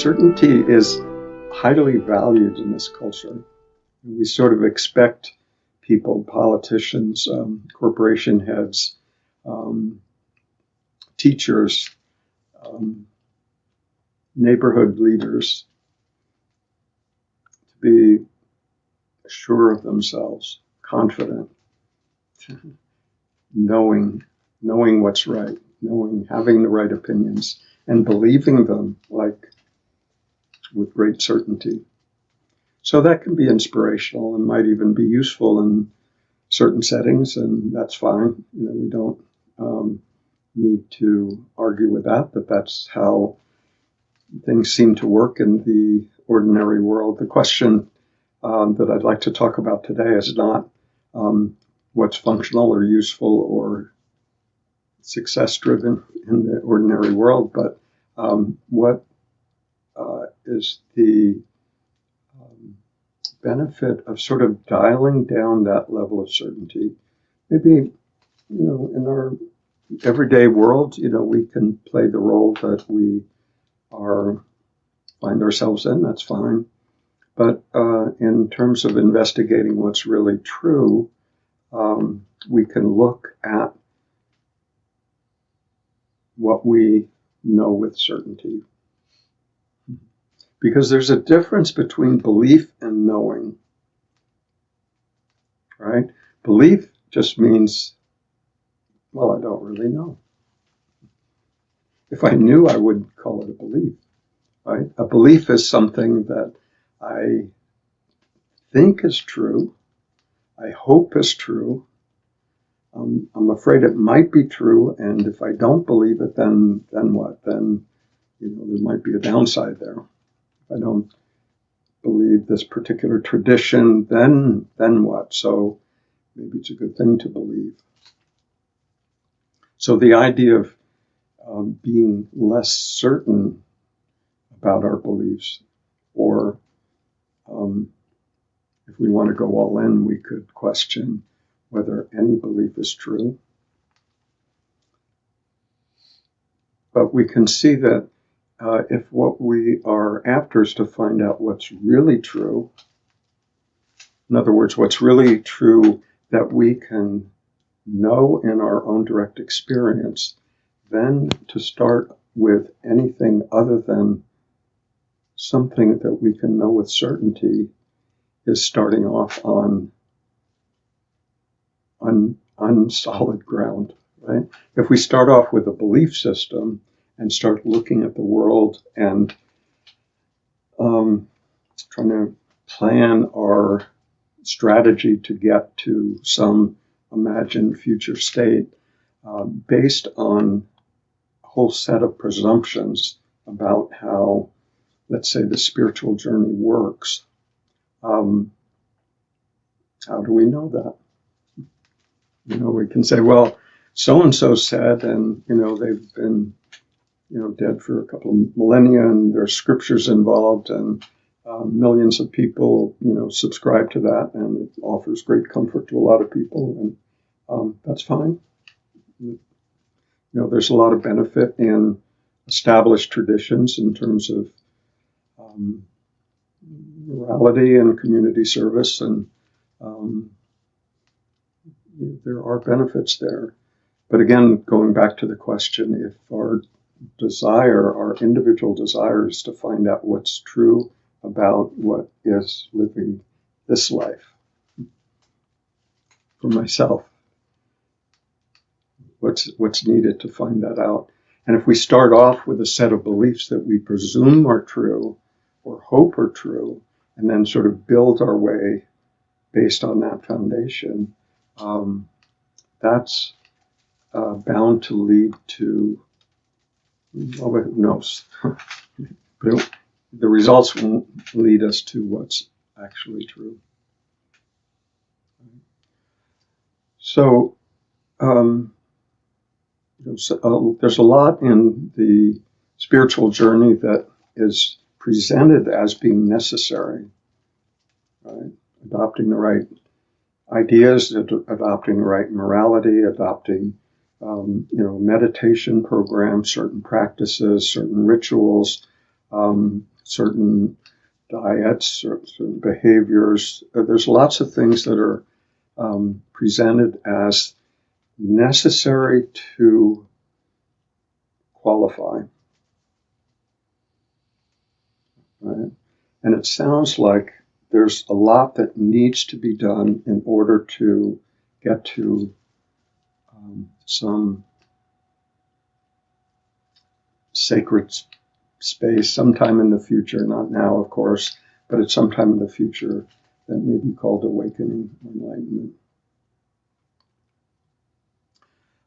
Certainty is highly valued in this culture. We sort of expect people, politicians, corporation heads, teachers, neighborhood leaders to be sure of themselves, confident, knowing what's right, having the right opinions, and believing them with great certainty. So that can be inspirational and might even be useful in certain settings, and that's fine. We don't need to argue with that, but that's how things seem to work in the ordinary world. The question that I'd like to talk about today is not what's functional or useful or success-driven in the ordinary world, but what is the benefit of sort of dialing down that level of certainty. Maybe, in our everyday world, we can play the role that we find ourselves in, that's fine. But in terms of investigating what's really true, we can look at what we know with certainty. Because there's a difference between belief and knowing, right? Belief just means, well, I don't really know. If I knew, I would call it a belief, right? A belief is something that I think is true, I hope is true, I'm afraid it might be true, and if I don't believe it, then what? Then, there might be a downside there. If I don't believe this particular tradition, then what? So maybe it's a good thing to believe. So the idea of being less certain about our beliefs, or if we want to go all in, we could question whether any belief is true. But we can see that if what we are after is to find out what's really true, in other words, what's really true that we can know in our own direct experience, then to start with anything other than something that we can know with certainty is starting off on solid ground, right? If we start off with a belief system and start looking at the world and trying to plan our strategy to get to some imagined future state based on a whole set of presumptions about how, let's say, the spiritual journey works, how do we know that? We can say, well, so-and-so said, and, they've been, dead for a couple of millennia, and there are scriptures involved, and millions of people, subscribe to that, and it offers great comfort to a lot of people, and that's fine. There's a lot of benefit in established traditions in terms of morality and community service, and there are benefits there. But again, going back to the question, if our individual desire is to find out what's true about what is living this life for myself, what's needed to find that out. And if we start off with a set of beliefs that we presume are true or hope are true, and then sort of build our way based on that foundation, that's bound to lead to, well, who knows? But the results won't lead us to what's actually true. So, there's a lot in the spiritual journey that is presented as being necessary, right? Adopting the right ideas, adopting the right morality, adopting meditation programs, certain practices, certain rituals, certain diets, certain behaviors. There's lots of things that are presented as necessary to qualify, right? And it sounds like there's a lot that needs to be done in order to get to some sacred space sometime in the future, not now, of course, but at some time in the future that may be called awakening or enlightenment.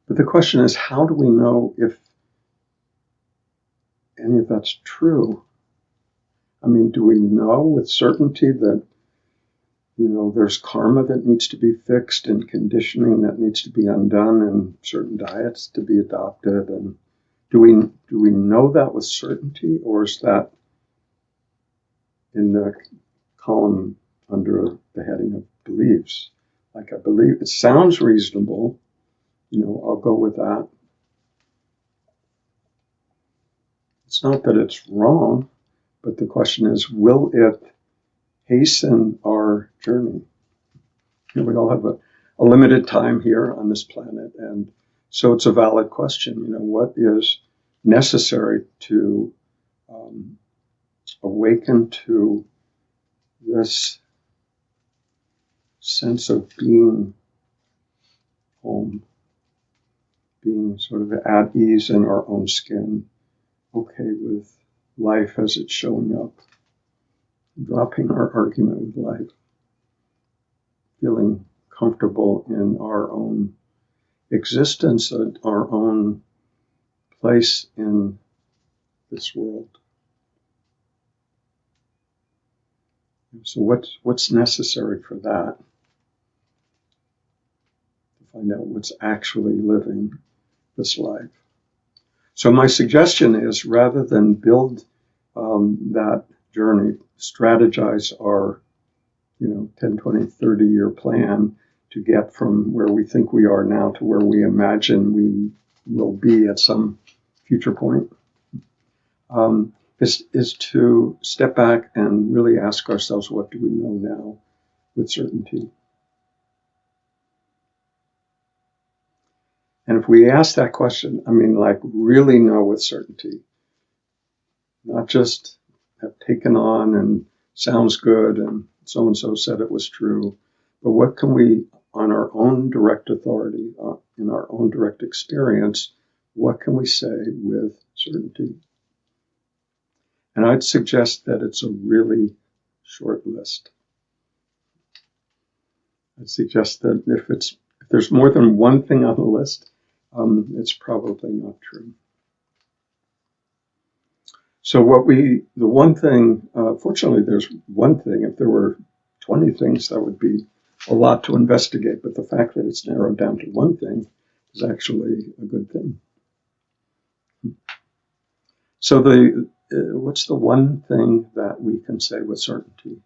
But the question is, how do we know if any of that's true? I mean, do we know with certainty that, there's karma that needs to be fixed and conditioning that needs to be undone and certain diets to be adopted? And do we know that with certainty, or is that in the column under the heading of beliefs? Like, I believe it sounds reasonable, I'll go with that. It's not that it's wrong, but the question is, will it hasten our journey? We all have a limited time here on this planet, and so it's a valid question. What is necessary to awaken to this sense of being home, being sort of at ease in our own skin, okay with life as it's showing up, dropping our argument with life, feeling comfortable in our own existence, our own place in this world. So what's necessary for that? To find out what's actually living this life. So my suggestion is, rather than build that journey, strategize our 10, 20, 30-year plan to get from where we think we are now to where we imagine we will be at some future point, is to step back and really ask ourselves, what do we know now with certainty? And if we ask that question, really know with certainty, not just have taken on and sounds good and so-and-so said it was true, but what can we, on our own direct authority, in our own direct experience, what can we say with certainty? And I'd suggest that it's a really short list. I'd suggest that if there's more than one thing on the list, it's probably not true. So fortunately there's one thing. If there were 20 things, that would be a lot to investigate. But the fact that it's narrowed down to one thing is actually a good thing. So what's the one thing that we can say with certainty?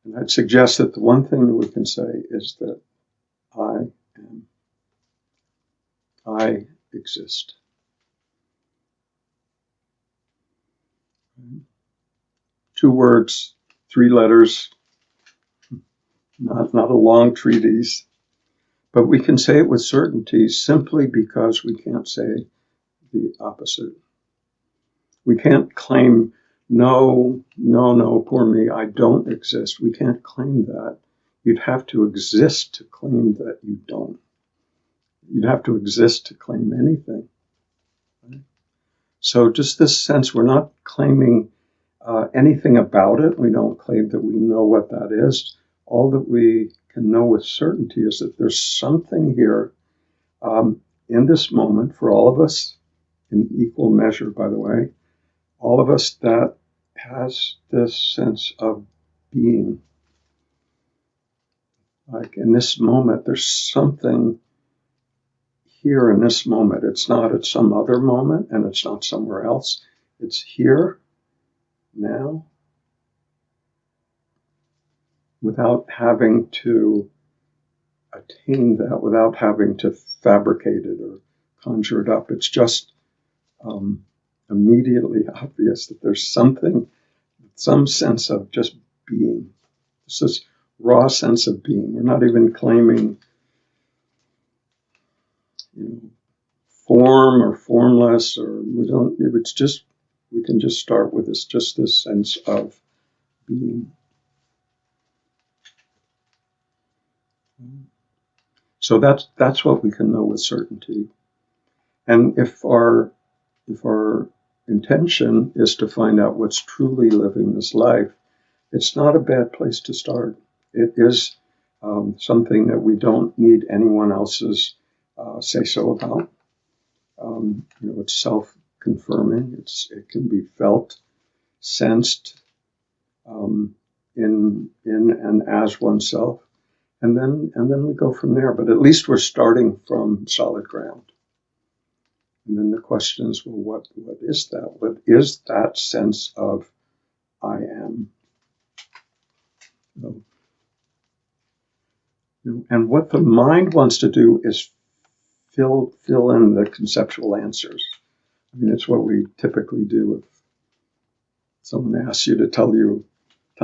And I'd suggest that the one thing that we can say is that I exist. 2 words, 3 letters, not a long treatise, but we can say it with certainty simply because we can't say the opposite. We can't claim, no, poor me, I don't exist. We can't claim that. You'd have to exist to claim that you don't. You'd have to exist to claim anything. Right? So just this sense, we're not claiming anything about it. We don't claim that we know what that is. All that we can know with certainty is that there's something here in this moment for all of us, in equal measure, by the way, all of us, that has this sense of being. Like in this moment, there's something here in this moment. It's not at some other moment, and it's not somewhere else. It's here, now, without having to attain that, without having to fabricate it or conjure it up. It's just a immediately obvious that there's something, some sense of just being. It's this raw sense of being. We're not even claiming, form or formless, or we don't. It's just, we can just start with this sense of being. So that's what we can know with certainty. And if our intention is to find out what's truly living this life, it's not a bad place to start. It is something that we don't need anyone else's say so about. It's self-confirming. It can be felt, sensed in and as oneself, and then we go from there. But at least we're starting from solid ground. And then the question is, well, what is that? What is that sense of I am? And what the mind wants to do is fill in the conceptual answers. I mean, it's what we typically do if someone asks you to tell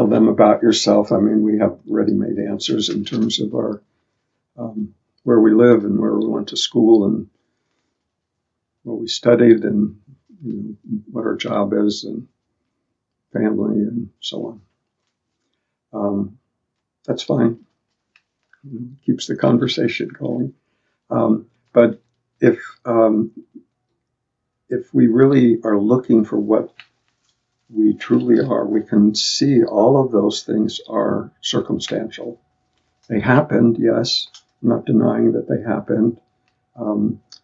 them about yourself. I mean, we have ready-made answers in terms of our where we live and where we went to school and what we studied and what our job is and family and so on. That's fine. Keeps the conversation going. But if we really are looking for what we truly are, we can see all of those things are circumstantial. They happened, yes. I'm not denying that they happened.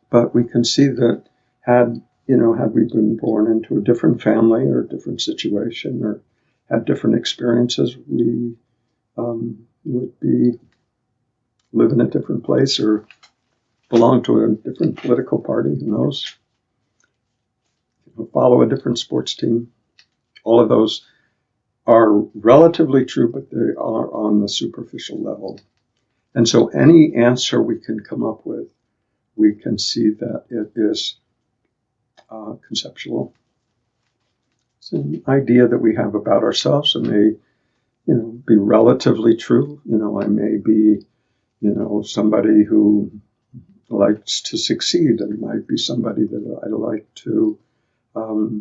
But we can see that had we been born into a different family or a different situation or had different experiences, we would live in a different place or belong to a different political party, who knows, follow a different sports team. All of those are relatively true, but they are on the superficial level. And so any answer we can come up with, we can see that it is conceptual. It's an idea that we have about ourselves. It may, be relatively true. I may be, somebody who likes to succeed. I might be somebody that I like to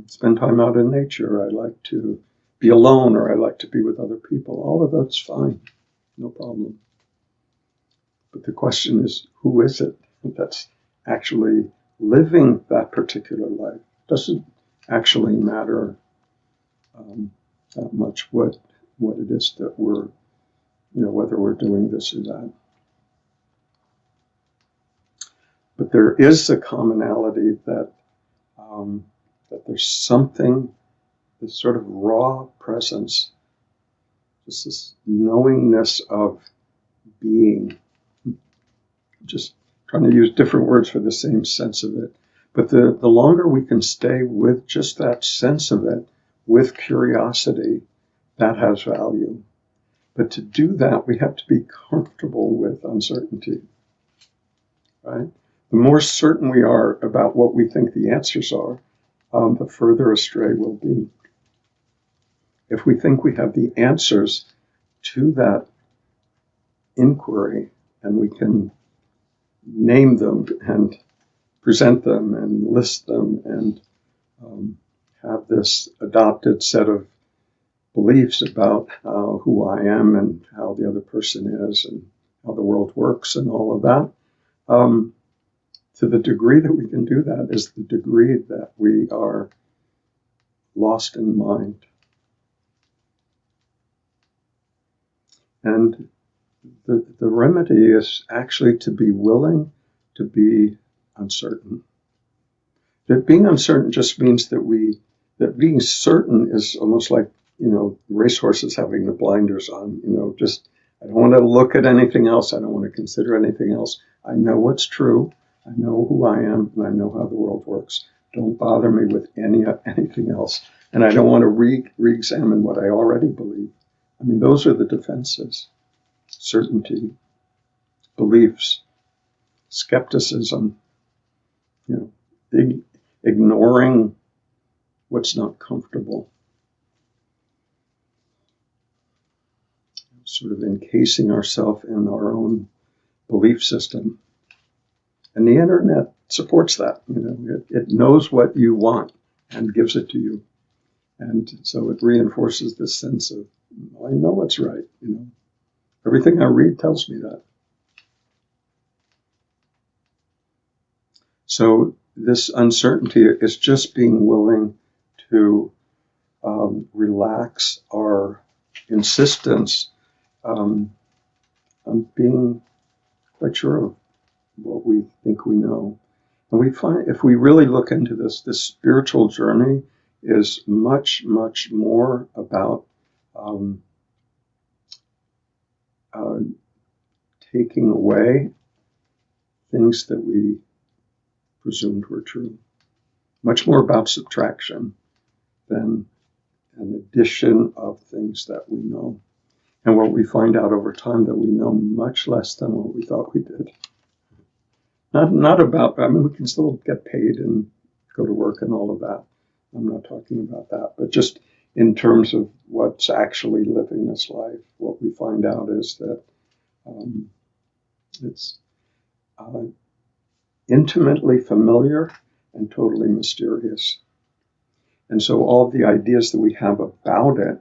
spend time out in nature. I like to be alone, or I like to be with other people. All of that's fine, no problem. But the question is, who is it that's actually living that particular life? It doesn't actually matter that much what it is that we're, whether we're doing this or that. But there is a commonality that there's something, this sort of raw presence, just this knowingness of being. Just trying to use different words for the same sense of it. But the longer we can stay with just that sense of it, with curiosity, that has value. But to do that, we have to be comfortable with uncertainty, right? The more certain we are about what we think the answers are, the further astray we'll be. If we think we have the answers to that inquiry, and we can name them and present them and list them and have this adopted set of beliefs about who I am and how the other person is and how the world works and all of that. To the degree that we can do that is the degree that we are lost in mind. And the remedy is actually to be willing to be uncertain. That being uncertain just means that being certain is almost like, racehorses having the blinders on, just, I don't want to look at anything else. I don't want to consider anything else. I know what's true. I know who I am, and I know how the world works. Don't bother me with anything else. And I don't want to re-examine what I already believe. I mean, those are the defenses. Certainty, beliefs, skepticism, ignoring what's not comfortable. Sort of encasing ourselves in our own belief system. And the internet supports that. It knows what you want and gives it to you. And so it reinforces this sense of, I know what's right. Everything I read tells me that. So this uncertainty is just being willing to relax our insistence on being quite sure of what we think we know. And we find if we really look into this spiritual journey is much, much more about taking away things that we presumed were true. Much more about subtraction than an addition of things that we know. And what we find out over time that we know much less than what we thought we did. Not about, we can still get paid and go to work and all of that. I'm not talking about that. But just in terms of what's actually living this life, what we find out is that it's intimately familiar and totally mysterious. And so all the ideas that we have about it,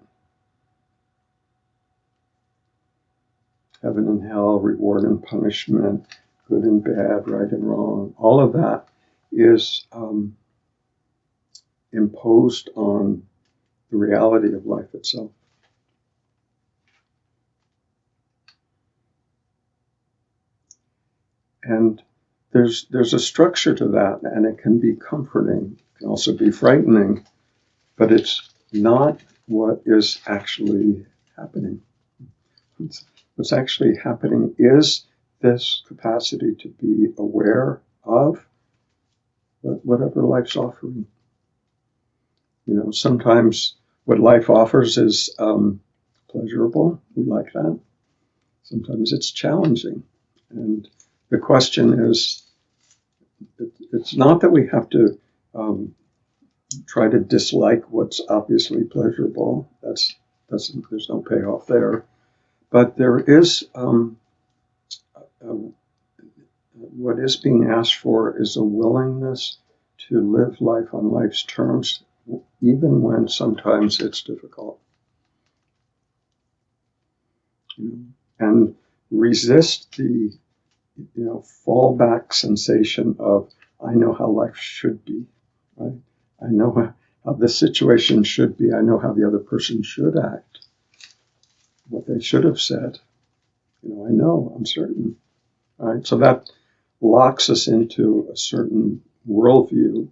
heaven and hell, reward and punishment, good and bad, right and wrong, all of that is imposed on the reality of life itself. And there's a structure to that, and it can be comforting, it can also be frightening, but it's not what is actually happening. What's actually happening is this capacity to be aware of whatever life's offering. Sometimes what life offers is pleasurable. We like that. Sometimes it's challenging. And the question is, it's not that we have to try to dislike what's obviously pleasurable. There's no payoff there. But there is what is being asked for is a willingness to live life on life's terms, even when sometimes it's difficult. And resist the fallback sensation of, I know how life should be, right? I know how this situation should be. I know how the other person should act, what they should have said. I know, I'm certain. Right? So that locks us into a certain worldview.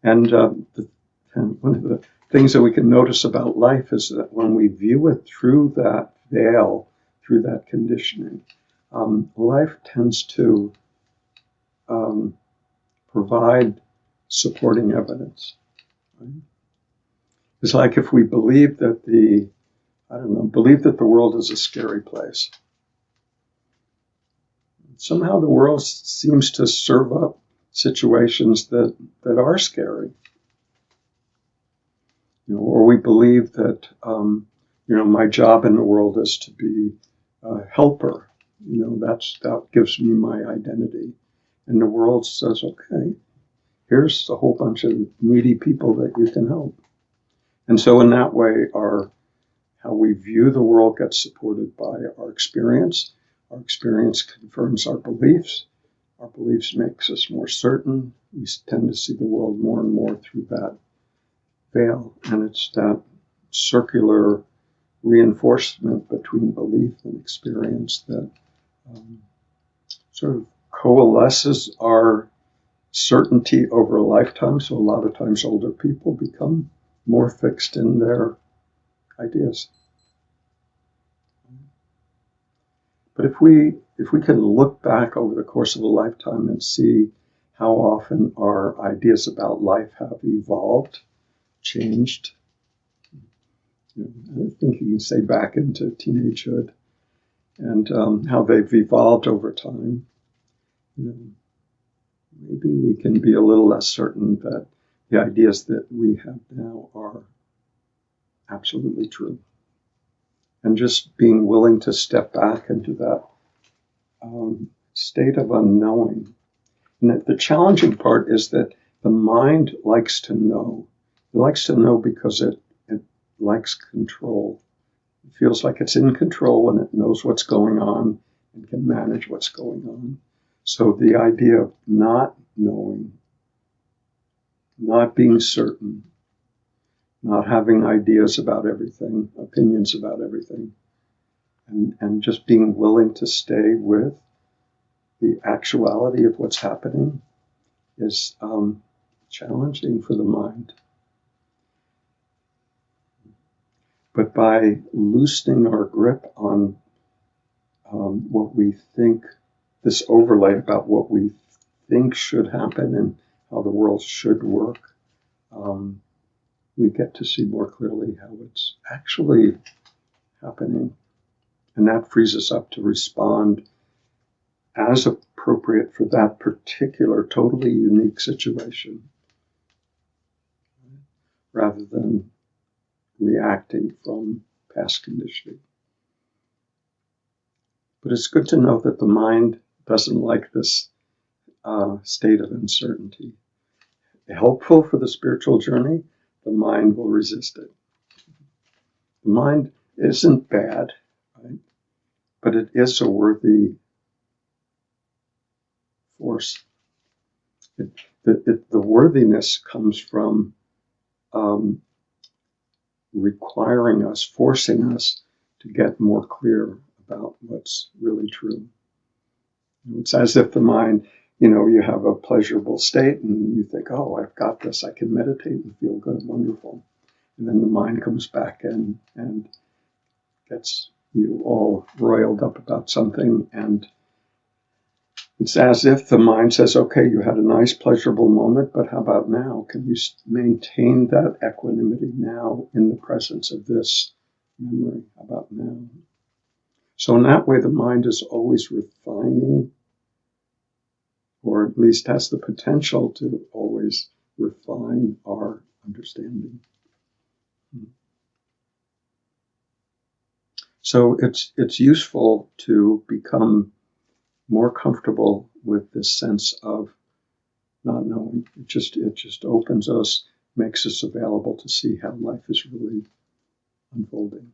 And one of the things that we can notice about life is that when we view it through that veil, through that conditioning, life tends to provide supporting evidence. Right? It's like if we believe that the world is a scary place. Somehow the world seems to serve up situations that are scary. Or we believe that my job in the world is to be a helper. That gives me my identity. And the world says, okay, here's a whole bunch of needy people that you can help. And so in that way, how we view the world gets supported by our experience. Our experience confirms our beliefs. Our beliefs makes us more certain. We tend to see the world more and more through that veil. And it's that circular reinforcement between belief and experience that sort of coalesces our certainty over a lifetime. So a lot of times older people become more fixed in their ideas. But if we can look back over the course of a lifetime and see how often our ideas about life have evolved, changed, I think you can say back into teenagehood, and how they've evolved over time, maybe we can be a little less certain that the ideas that we have now are absolutely true. And just being willing to step back into that state of unknowing. And the challenging part is that the mind likes to know. It likes to know because it likes control. It feels like it's in control and it knows what's going on and can manage what's going on. So the idea of not knowing, not being certain, not having ideas about everything, opinions about everything, and just being willing to stay with the actuality of what's happening is challenging for the mind. But by loosening our grip on what we think, this overlay about what we think should happen and how the world should work, we get to see more clearly how it's actually happening. And that frees us up to respond as appropriate for that particular, totally unique situation, rather than reacting from past conditioning. But it's good to know that the mind doesn't like this state of uncertainty. Helpful for the spiritual journey, the mind will resist it. The mind isn't bad, right? But it is a worthy force. The worthiness comes from requiring us, forcing us to get more clear about what's really true. It's as if the mind, you have a pleasurable state and you think, oh, I've got this, I can meditate and feel good, wonderful. And then the mind comes back and gets you all roiled up about something. And it's as if the mind says, okay, you had a nice, pleasurable moment, but how about now? Can you maintain that equanimity now in the presence of this memory? How about now? So in that way, the mind is always refining, or at least has the potential to always refine our understanding. So it's useful to become more comfortable with this sense of not knowing. It just opens us, makes us available to see how life is really unfolding.